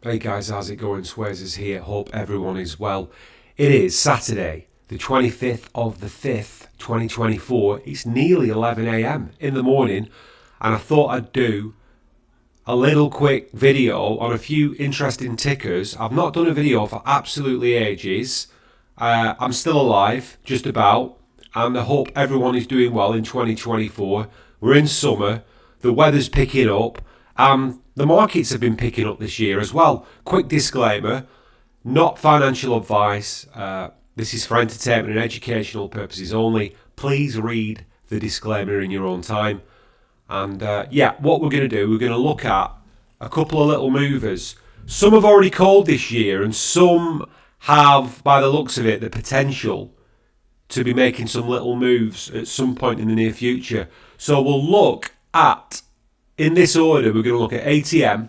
Hey guys, how's it going? Swears is here. Hope everyone is well. It is Saturday, the 25th of the 5th, 2024. It's nearly 11 a.m. in the morning, and I thought I'd do a little quick video on a few interesting tickers. I've not done a video for absolutely ages. I'm still alive, just about, and I hope everyone is doing well in 2024. We're in summer, the weather's picking up, and the markets have been picking up this year as well. Quick disclaimer, not financial advice. This is for entertainment and educational purposes only. Please read the disclaimer in your own time. And what we're going to do, we're going to look at a couple of little movers. Some have already called this year, and some have, by the looks of it, the potential to be making some little moves at some point in the near future. So we'll look at, in this order, we're going to look at ATM,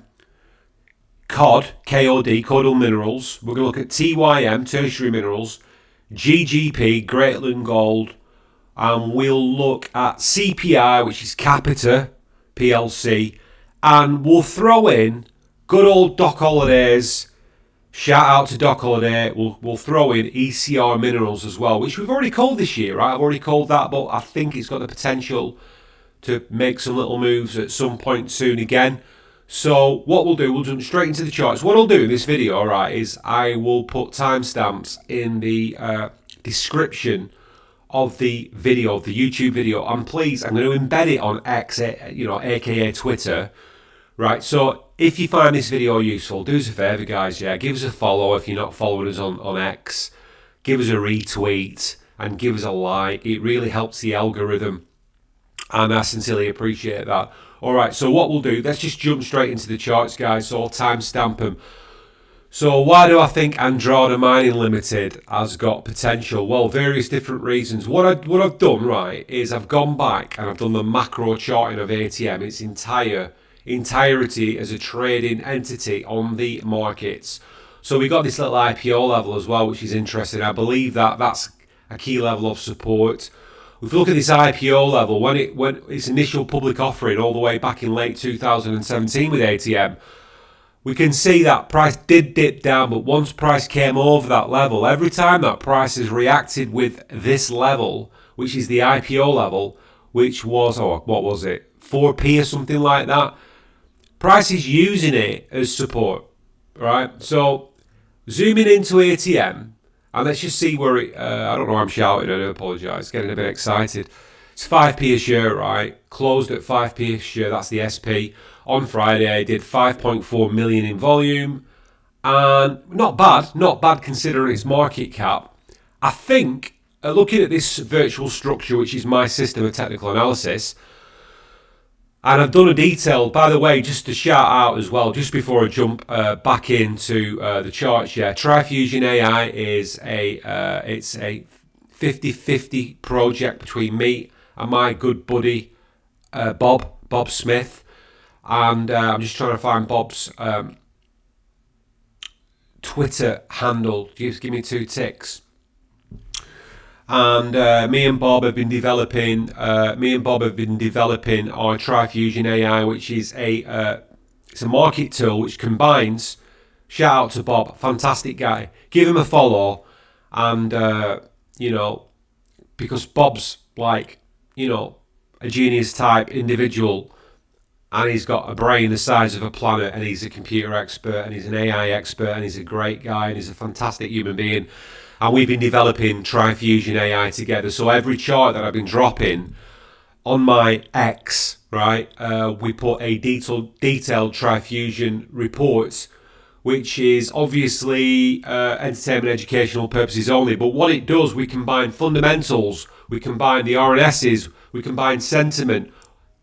COD, KOD, Caudal Minerals. We're going to look at TYM, Tertiary Minerals, GGP, Greatland Gold, and we'll look at CPI, which is Capita PLC, and we'll throw in good old Doc Holidays. Shout out to Doc Holiday. We'll throw in ECR Minerals as well, which we've already called this year, right? I've already called that, but I think it's got the potential to make some little moves at some point soon again. So what we'll do, we'll jump straight into the charts. What I'll do in this video, right, is I will put timestamps in the description of the video, of the YouTube video. And please, I'm going to embed it on X, aka Twitter, right? So if you find this video useful, do us a favour, guys, give us a follow if you're not following us on X. Give us a retweet and give us a like. It really helps the algorithm, and I sincerely appreciate that. All right, so what we'll do, let's just jump straight into the charts, guys. So I'll timestamp them. So why do I think Andromeda Mining Limited has got potential? Well, various different reasons. What I've done, right, is I've gone back and I've done the macro charting of ATM, its entirety as a trading entity on the markets. So we got this little IPO level as well, which is interesting. I believe that that's a key level of support. If you look at this IPO level, when its initial public offering all the way back in late 2017 with ATM, we can see that price did dip down, but once price came over that level, every time that price has reacted with this level, which is the IPO level, which was, what was it, 4p or something like that, price is using it as support, right? So zooming into ATM, and let's just see where it, I don't know why I'm shouting, I do apologise, getting a bit excited. It's 5p a share, right? Closed at 5p a share, that's the SP. On Friday, did 5.4 million in volume. And not bad considering its market cap. I think, looking at this virtual structure, which is my system of technical analysis, and I've done a detail, by the way, just to shout out as well, just before I jump back into the charts, Trifusion AI is it's a 50-50 project between me and my good buddy, Bob Smith. And I'm just trying to find Bob's Twitter handle. Just give me 2 ticks. And me and Bob have been developing our Trifusion AI, which is it's a market tool which combines. Shout out to Bob, fantastic guy. Give him a follow, and because Bob's like a genius type individual, and he's got a brain the size of a planet, and he's a computer expert, and he's an AI expert, and he's a great guy, and he's a fantastic human being. And we've been developing Trifusion AI together. So every chart that I've been dropping on my X, right, we put a detailed Trifusion report, which is obviously entertainment, educational purposes only. But what it does, we combine fundamentals, we combine the RNSs, we combine sentiment,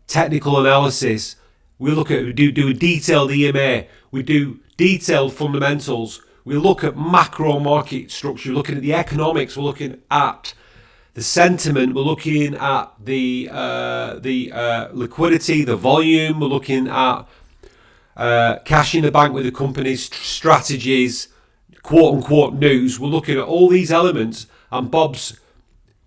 technical analysis. We do a detailed EMA. We do detailed fundamentals. We look at macro market structure. We're looking at the economics. We're looking at the sentiment. We're looking at the liquidity, the volume. We're looking at cash in the bank with the company's strategies, quote unquote news. We're looking at all these elements, and Bob's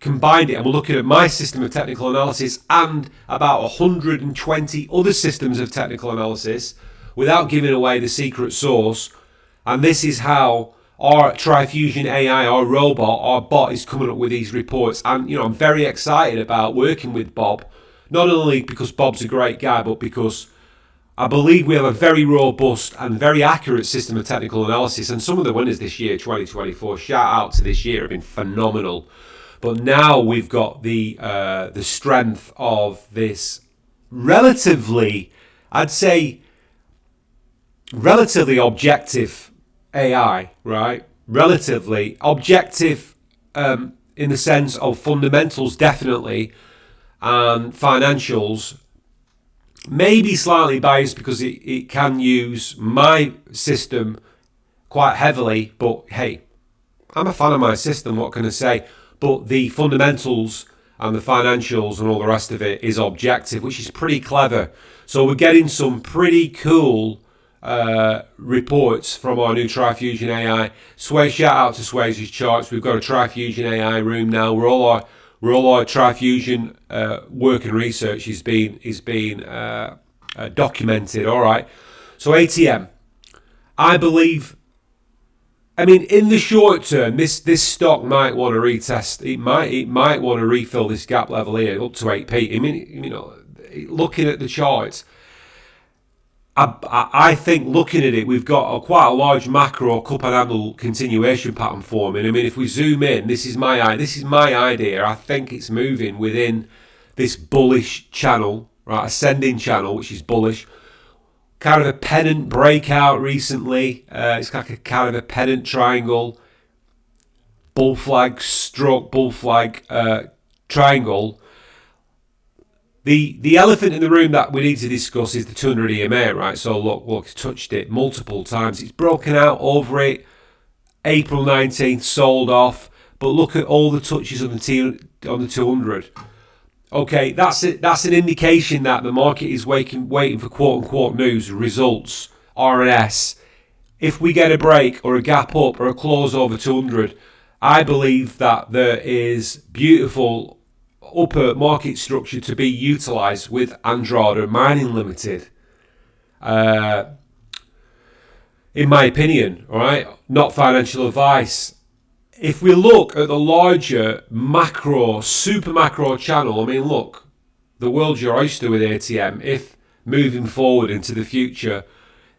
combined it, and we're looking at my system of technical analysis and about 120 other systems of technical analysis without giving away the secret sauce And this is how our Trifusion AI, our robot, our bot is coming up with these reports. And, I'm very excited about working with Bob, not only because Bob's a great guy, but because I believe we have a very robust and very accurate system of technical analysis. And some of the winners this year, 2024, shout out to this year, have been phenomenal. But now we've got the strength of this relatively, I'd say, relatively objective AI, right? Relatively objective in the sense of fundamentals, definitely, and financials. Maybe slightly biased because it can use my system quite heavily, but hey, I'm a fan of my system, what can I say? But the fundamentals and the financials and all the rest of it is objective, which is pretty clever. So we're getting some pretty cool reports from our new Trifusion AI. Sway, shout out to Sway's charts. We've got a Trifusion AI room now where all our Trifusion work and research is being documented. All right. So ATM, I believe. I mean, in the short term, this stock might want to retest. It might want to refill this gap level here up to 8p. I mean, looking at the charts, I think looking at it, we've got quite a large macro cup and handle continuation pattern forming. I mean, if we zoom in, this is my idea. I think it's moving within this bullish channel, right? Ascending channel, which is bullish. Kind of a pennant breakout recently. It's like a kind of a pennant triangle. Bull flag stroke, bull flag triangle. The elephant in the room that we need to discuss is the 200 EMA, right? So look, it's touched it multiple times. It's broken out over it. April 19th, sold off. But look at all the touches on the 200. Okay, that's it. That's an indication that the market is waiting for quote-unquote news, results, RNS. If we get a break or a gap up or a close over 200, I believe that there is beautiful upper market structure to be utilised with Andrada Mining Limited. In my opinion, all right, not financial advice. If we look at the larger macro, super macro channel, I mean, look, the world's your oyster with ATM. If moving forward into the future,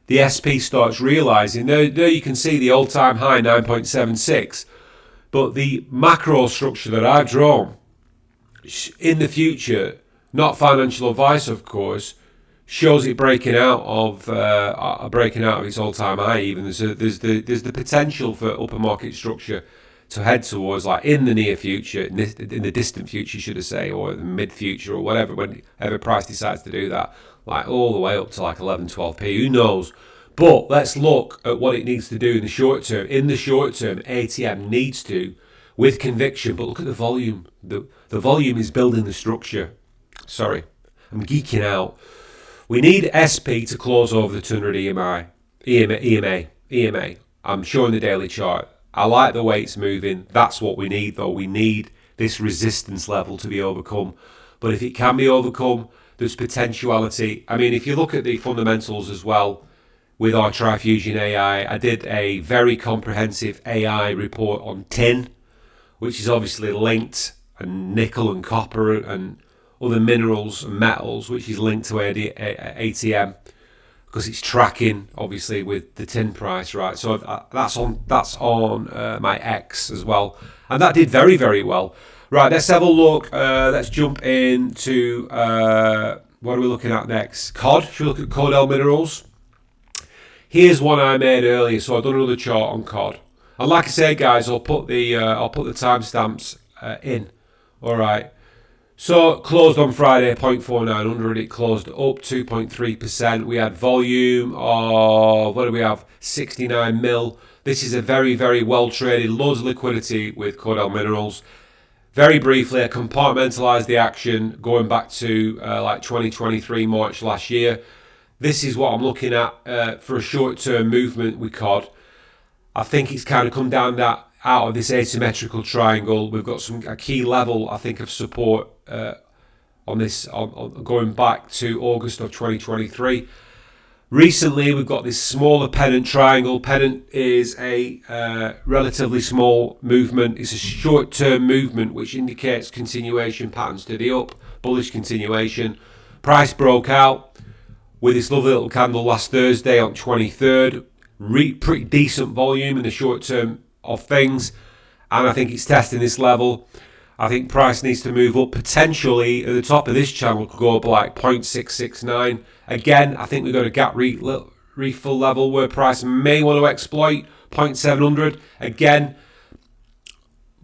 the SP starts realising, there you can see the all-time high, 9.76. But the macro structure that I've drawn, in the future, not financial advice, of course, shows it breaking out of its all-time high. Even there's the potential for upper market structure to head towards, like in the near future, in the distant future, should I say, or the mid future, or whatever, whenever price decides to do that, like all the way up to like 11, 12p. Who knows? But let's look at what it needs to do in the short term. In the short term, ATM needs to, with conviction. But look at the volume. The volume is building the structure. Sorry, I'm geeking out. We need SP to close over the 200 EMA. I'm showing the daily chart. I like the way it's moving. That's what we need, though. We need this resistance level to be overcome. But if it can be overcome, there's potentiality. I mean, if you look at the fundamentals as well, with our Trifusion AI, I did a very comprehensive AI report on tin, which is obviously linked, and nickel and copper and other minerals and metals, which is linked to ATM. Because it's tracking, obviously, with the tin price, right? So that's on my X as well, and that did very, very well. Right, let's have a look. Let's jump into what are we looking at next? COD. Should we look at Cordell Minerals? Here's one I made earlier, so I've done another chart on COD. And like I say, guys, I'll put the timestamps in. All right. So closed on Friday, 0.4900. It closed up 2.3%. We had volume of, what do we have? 69 mil. This is a very, very well traded, loads of liquidity with Cordell Minerals. Very briefly, I compartmentalised the action going back to like 2023, March last year. This is what I'm looking at for a short-term movement with COD. I think it's kind of come down out of this asymmetrical triangle. We've got a key level, I think, of support on this, on going back to August of 2023. Recently, we've got this smaller pennant triangle. Pennant is a relatively small movement. It's a short-term movement which indicates continuation patterns to the up, bullish continuation. Price broke out with this lovely little candle last Thursday on 23rd. Pretty decent volume in the short term of things, and I think it's testing this level. I think price needs to move up potentially at the top of this channel, could go up like 0.669. Again, I think we've got a gap refill level where price may want to exploit 0.700. Again,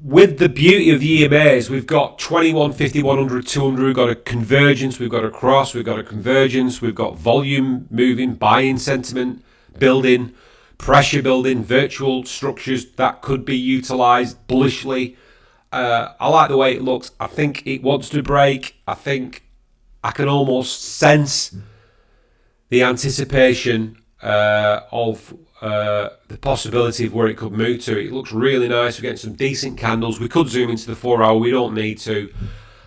with the beauty of the EMAs, we've got 21, 50, 100, 200. We've got a convergence, we've got a cross, we've got a convergence, we've got volume moving, buying sentiment building, pressure building, virtual structures that could be utilized bullishly. I like the way it looks. I think it wants to break. I think I can almost sense the anticipation of the possibility of where it could move to. It looks really nice. We're getting some decent candles. We could zoom into the 4 hour. We don't need to.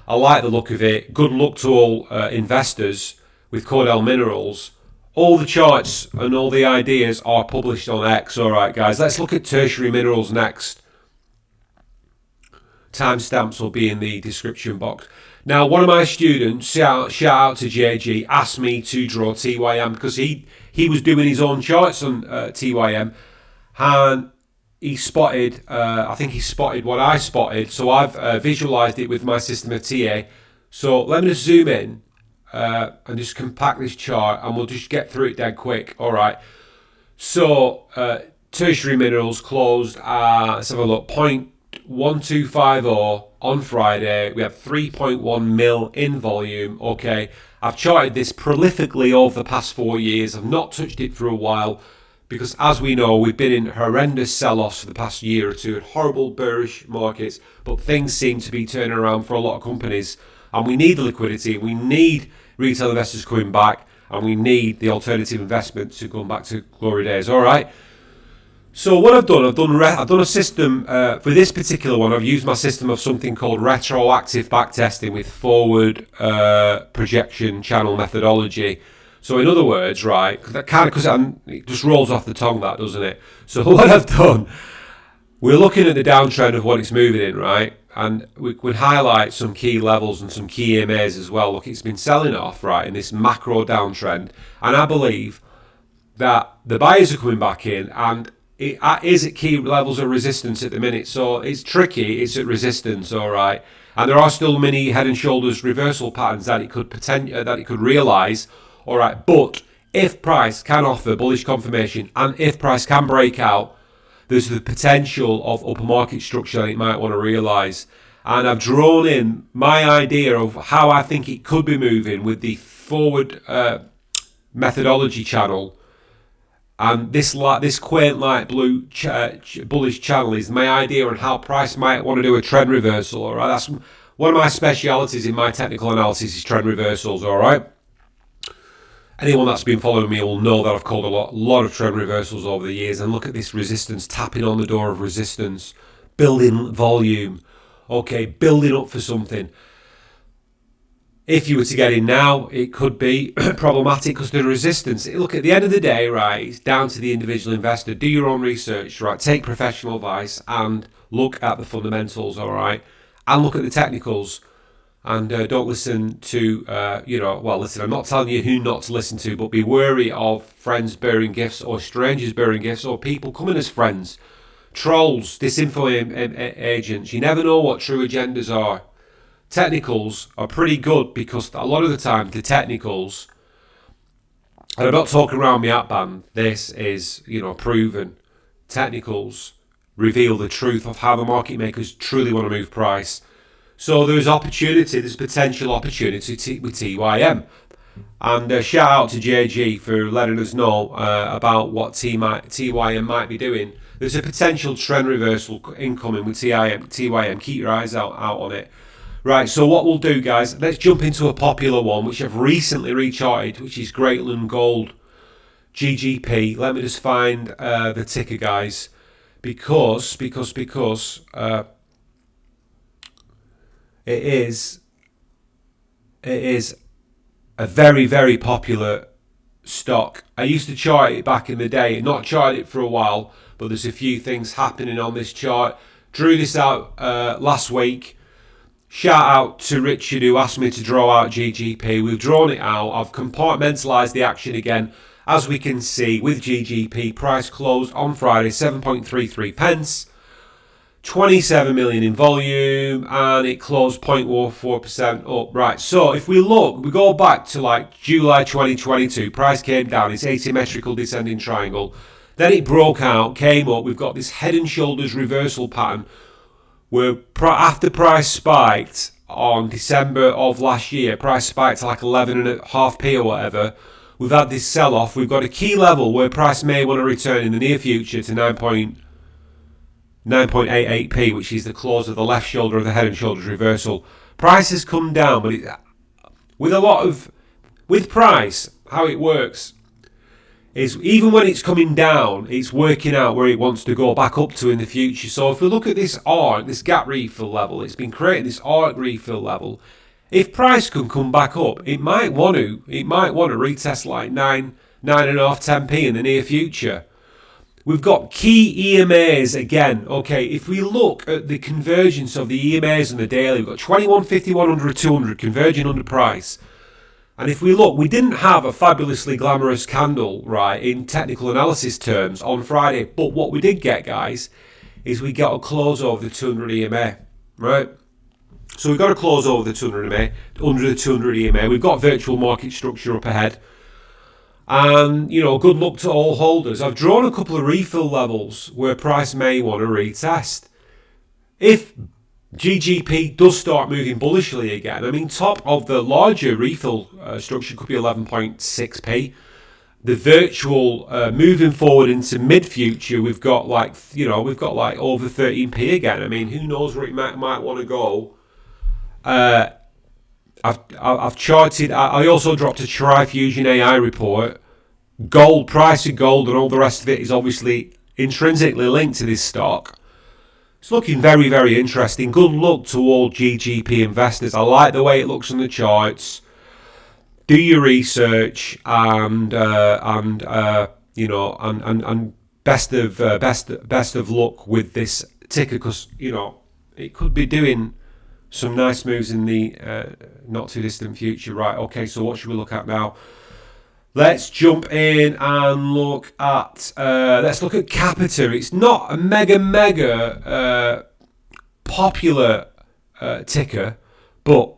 I like the look of it. Good luck to all investors with Cordell Minerals. All the charts and all the ideas are published on X. All right, guys. Let's look at tertiary minerals next. Timestamps will be in the description box. Now, one of my students, shout out to JG, asked me to draw TYM because he was doing his own charts on TYM, and he spotted, I think he spotted what I spotted, so I've visualized it with my system of TA. So let me just zoom in and just compact this chart, and we'll just get through it dead quick. All right. So tertiary minerals closed, let's have a look, 0.1250 on Friday. We have 3.1 mil in volume. Okay, I've charted this prolifically over the past 4 years. I've not touched it for a while because, as we know, we've been in horrendous sell-offs for the past year or two at horrible bearish markets, but things seem to be turning around for a lot of companies, and we need the liquidity, we need retail investors coming back, and we need the alternative investment to come back to glory days. All right. So what I've done a system for this particular one. I've used my system of something called retroactive backtesting with forward projection channel methodology. So in other words, right, because it just rolls off the tongue, that, doesn't it? So what I've done, we're looking at the downtrend of what it's moving in, right, and we could highlight some key levels and some key EMAs as well. Look, it's been selling off, right, in this macro downtrend, and I believe that the buyers are coming back in, and it is at key levels of resistance at the minute, so it's tricky. It's at resistance, all right, and there are still many head and shoulders reversal patterns that it could realise, all right. But if price can offer bullish confirmation, and if price can break out, there's the potential of upper market structure that it might want to realise. And I've drawn in my idea of how I think it could be moving with the forward methodology channel. And this quaint light blue bullish channel is my idea on how price might want to do a trend reversal. All right, that's one of my specialities in my technical analysis is trend reversals. All right. Anyone that's been following me will know that I've called a lot of trend reversals over the years. And look at this resistance, tapping on the door of resistance, building volume. Okay, building up for something. If you were to get in now, it could be problematic because the resistance. Look, at the end of the day, right, it's down to the individual investor. Do your own research, right? Take professional advice and look at the fundamentals, all right? And look at the technicals. And don't listen to, listen, I'm not telling you who not to listen to, but be wary of friends bearing gifts or strangers bearing gifts or people coming as friends. Trolls, disinfo agents. You never know what true agendas are. Technicals are pretty good because a lot of the time the technicals, and I'm not talking around my app band, this is, proven. Technicals reveal the truth of how the market makers truly want to move price. So there's potential opportunity with TYM. And shout out to JG for letting us know about what TYM might be doing. There's a potential trend reversal incoming with TYM. Keep your eyes out on it. Right, so what we'll do, guys, let's jump into a popular one, which I've recently recharted, which is Greatland Gold, GGP. Let me just find the ticker, guys, because it is a very, very popular stock. I used to chart it back in the day, not charted it for a while, but there's a few things happening on this chart. Drew this out last week. Shout out to Richard who asked me to draw out GGP. We've drawn it out. I've compartmentalised the action again. As we can see with GGP, price closed on Friday 7.33 pence, 27 million in volume, and it closed 0.14% up. Right, so if we look, we go back to like July 2022, price came down, it's asymmetrical descending triangle. Then it broke out, came up. We've got this head and shoulders reversal pattern where after price spiked on December of last year, price spiked to like 11.5p or whatever. We've had this sell-off. We've got a key level where price may want to return in the near future to 9.88p, which is the close of the left shoulder of the head and shoulders reversal. Price has come down, but with price, how it works is even when it's coming down, it's working out where it wants to go back up to in the future. So if we look at this arc, this gap refill level, it's been creating this arc refill level. If price can come back up, it might want to retest like 9.5, 10p in the near future. We've got key EMAs again. Okay, if we look at the convergence of the EMAs on the daily, we've got 21, 50, 100, 200 converging under price. And if we look, we didn't have a fabulously glamorous candle, right, in technical analysis terms on Friday. But what we did get, guys, is we got a close over the 200 EMA, right? So we've got to close over the 200 EMA, under the 200 EMA. We've got virtual market structure up ahead. And, you know, good luck to all holders. I've drawn a couple of refill levels where price may want to retest. If GGP does start moving bullishly again, I mean, top of the larger refill structure could be 11.6p. The virtual moving forward into mid-future, we've got like over 13p again. I mean, who knows where it might want to go. I've charted. I also dropped a Trifusion AI report. Gold, price of gold, and all the rest of it is obviously intrinsically linked to this stock. It's looking very, very interesting. Good luck to all GGP investors. I like the way it looks on the charts. Do your research and best of luck with this ticker, because you know it could be doing some nice moves in the not too distant future. Right, okay, so what should we look at now? Let's jump in and look at Capita. It's not a mega popular ticker, but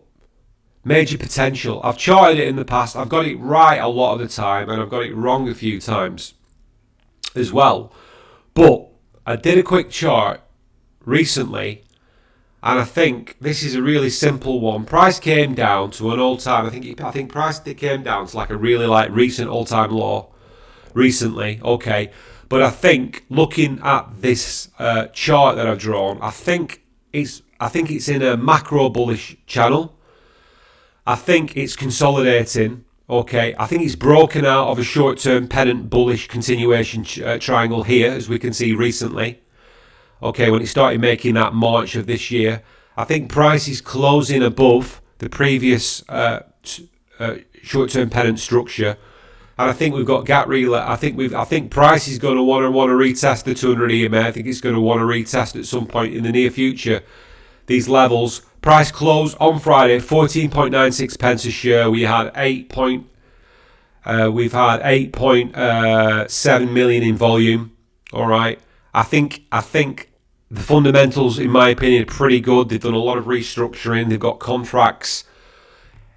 major potential. I've charted it in the past. I've got it right a lot of the time, and I've got it wrong a few times as well. But I did a quick chart recently, and I think this is a really simple one. Price came down to an all-time. I think price came down to like a really recent all-time low recently. Okay, but I think looking at this chart that I've drawn, I think it's in a macro bullish channel. I think it's consolidating. Okay, I think it's broken out of a short-term pennant bullish continuation triangle here, as we can see recently. Okay, when it started making that March of this year, I think price is closing above the previous short-term pennant structure, and I think we've got gap relay. I think price is going to want to retest the 200 EMA. I think it's going to want to retest at some point in the near future these levels. Price closed on Friday 14.96 pence a share. We've had 8.7 million in volume. All right. I think the fundamentals, in my opinion, are pretty good. They've done a lot of restructuring. They've got contracts.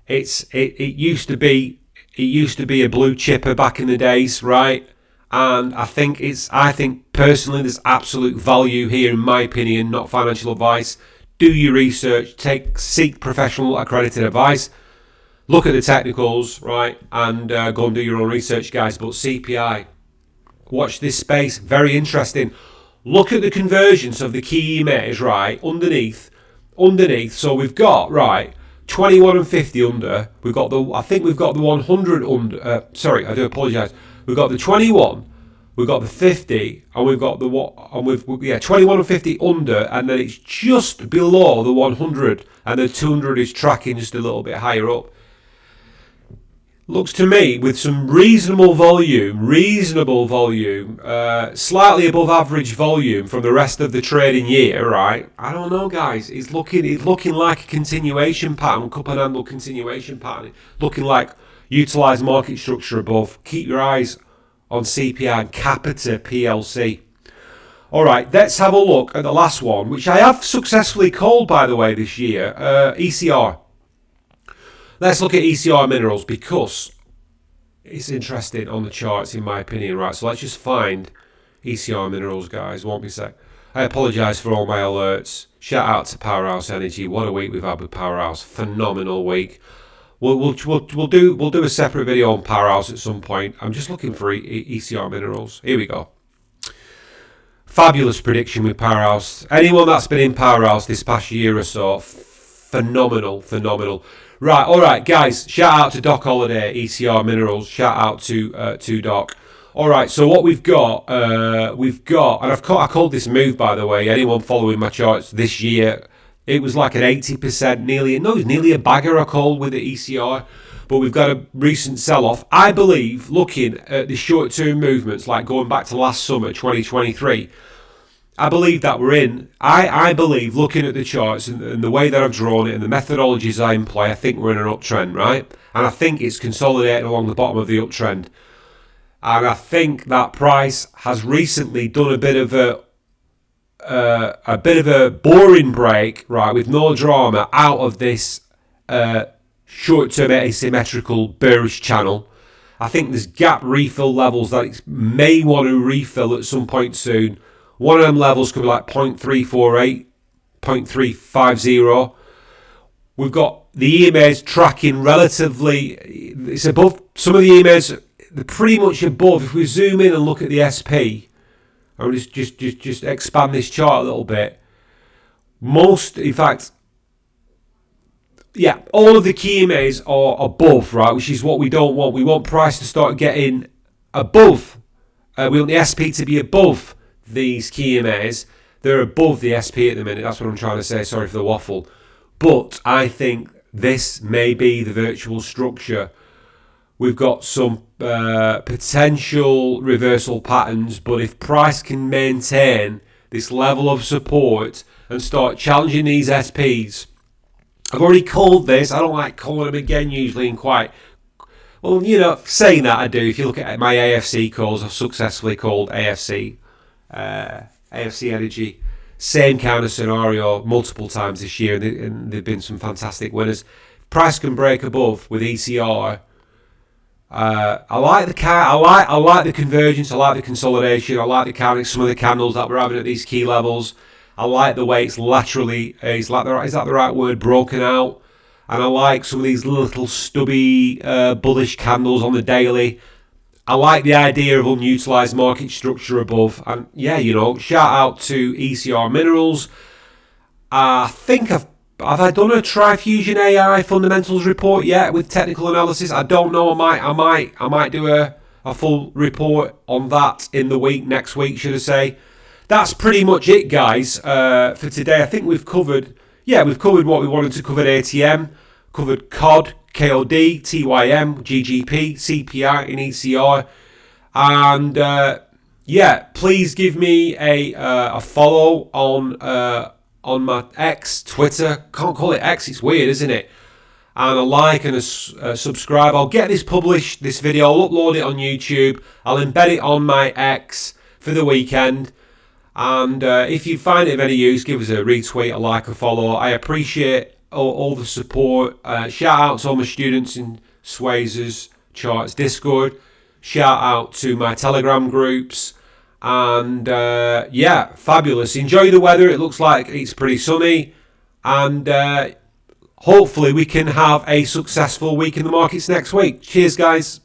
It used to be a blue chipper back in the days, right? And I think personally there's absolute value here, in my opinion, not financial advice. Do your research, seek professional accredited advice, look at the technicals, right, and go and do your own research, guys. But CPI, watch this space, very interesting. Look at the convergence of the key EMAs, right, underneath. So we've got, right, 21 and 50 under. We've got the 100 under. Sorry, I do apologise. We've got the 21. We've got the 50, and we've got 21 and 50 under, and then it's just below the 100, and the 200 is tracking just a little bit higher up. looks to me with some reasonable volume, slightly above average volume from the rest of the trading year, right? I don't know, guys. It's looking like a continuation pattern, cup and handle continuation pattern, looking like utilised market structure above. Keep your eyes on CPI and Capita PLC. All right, let's have a look at the last one, which I have successfully called, by the way, this year, ECR. Let's look at ECR Minerals because it's interesting on the charts, in my opinion. Right, so let's just find ECR Minerals, guys. Won't be a sec. I apologise for all my alerts. Shout out to Powerhouse Energy. What a week we've had with Powerhouse. Phenomenal week. We'll do a separate video on Powerhouse at some point. I'm just looking for ECR Minerals. Here we go. Fabulous prediction with Powerhouse. Anyone that's been in Powerhouse this past year or so, phenomenal. Right, all right, guys. Shout out to Doc Holiday, ECR Minerals. Shout out to Doc. All right, so what we've got, and I called this move, by the way. Anyone following my charts this year, it was like an 80%, nearly a bagger I called with the ECR. But we've got a recent sell-off. I believe, looking at the short-term movements, like going back to last summer, 2023, I believe that we're in. I believe, looking at the charts and the way that I've drawn it and the methodologies I employ, I think we're in an uptrend, right? And I think it's consolidating along the bottom of the uptrend. And I think that price has recently done a bit of a boring break, right, with no drama out of this short-term asymmetrical bearish channel. I think there's gap refill levels that it may want to refill at some point soon. One of them levels could be like 0.348, 0.350. We've got the EMAs tracking relatively, it's above, some of the EMAs, they're pretty much above. If we zoom in and look at the SP, I'll just expand this chart a little bit. In fact, yeah, all of the key EMAs are above, right, which is what we don't want. We want price to start getting above. We want the SP to be above these key EMAs. They're above the SP at the minute. That's what I'm trying to say. Sorry for the waffle. But I think this may be the virtual structure. We've got some potential reversal patterns, but if price can maintain this level of support and start challenging these SPs, I've already called this. I don't like calling them again usually in quite... Well, you know, saying that I do. If you look at my AFC calls, I've successfully called AFC Energy. Same kind of scenario multiple times this year, and there've been some fantastic winners. Price can break above with ECR. I like the convergence. I like the consolidation. I like some of the candles that we're having at these key levels. I like the way it's laterally, is that the right word, broken out. And I like some of these little stubby bullish candles on the daily. I like the idea of unutilized market structure above. And yeah, you know, shout out to ECR Minerals. I think have I done a Trifusion AI fundamentals report yet with technical analysis? I don't know. I might do a full report on that in the week, next week, should I say. That's pretty much it, guys, for today. I think we've covered what we wanted to cover at ATM, covered COD, KOD, TYM, GGP, CPI, and ECR. And please give me a follow on my X, Twitter. Can't call it X, it's weird, isn't it? And a like and a subscribe. I'll get this published, this video. I'll upload it on YouTube. I'll embed it on my X for the weekend. And if you find it of any use, give us a retweet, a like, a follow. I appreciate all the support. Shout out to all my students in Swazers Charts Discord. Shout out to my Telegram groups. And fabulous. Enjoy the weather. It looks like it's pretty sunny. And hopefully we can have a successful week in the markets next week. Cheers, guys.